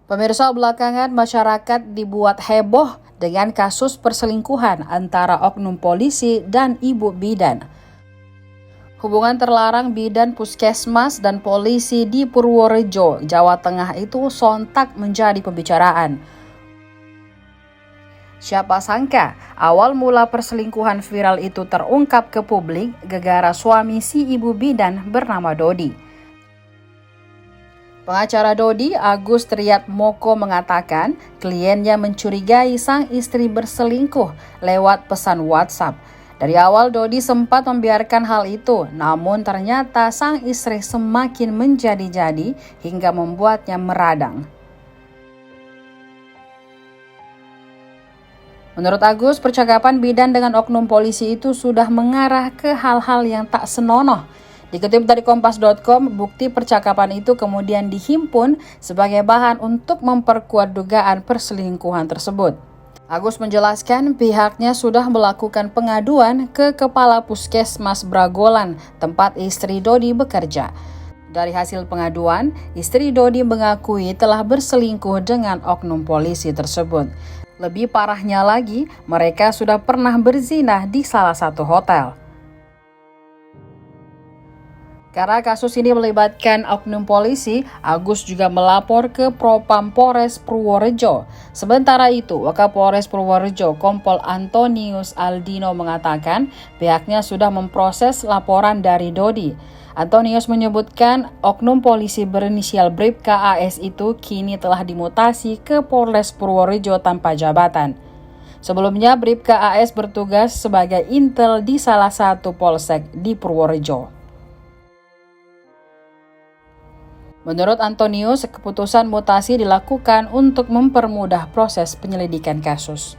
Pemirsa, belakangan masyarakat dibuat heboh dengan kasus perselingkuhan antara oknum polisi dan ibu bidan. Hubungan terlarang bidan puskesmas dan polisi di Purworejo, Jawa Tengah itu sontak menjadi pembicaraan. Siapa sangka awal mula perselingkuhan viral itu terungkap ke publik gara-gara suami si ibu bidan bernama Dodi. Pengacara Dodi, Agus Triatmoko, mengatakan kliennya mencurigai sang istri berselingkuh lewat pesan WhatsApp. Dari awal Dodi sempat membiarkan hal itu, namun ternyata sang istri semakin menjadi-jadi hingga membuatnya meradang. Menurut Agus, percakapan bidan dengan oknum polisi itu sudah mengarah ke hal-hal yang tak senonoh. Dikutip dari Kompas.com, bukti percakapan itu kemudian dihimpun sebagai bahan untuk memperkuat dugaan perselingkuhan tersebut. Agus menjelaskan pihaknya sudah melakukan pengaduan ke Kepala Puskesmas Bragolan, tempat istri Dodi bekerja. Dari hasil pengaduan, istri Dodi mengakui telah berselingkuh dengan oknum polisi tersebut. Lebih parahnya lagi, mereka sudah pernah berzina di salah satu hotel. Karena kasus ini melibatkan oknum polisi, Agus juga melapor ke Propam Polres Purworejo. Sementara itu, Wakapolres Purworejo Kompol Antonius Aldino mengatakan pihaknya sudah memproses laporan dari Dodi. Antonius menyebutkan oknum polisi berinisial Bribka AS itu kini telah dimutasi ke Polres Purworejo tanpa jabatan. Sebelumnya, Bribka AS bertugas sebagai intel di salah satu polsek di Purworejo. Menurut Antonius, keputusan mutasi dilakukan untuk mempermudah proses penyelidikan kasus.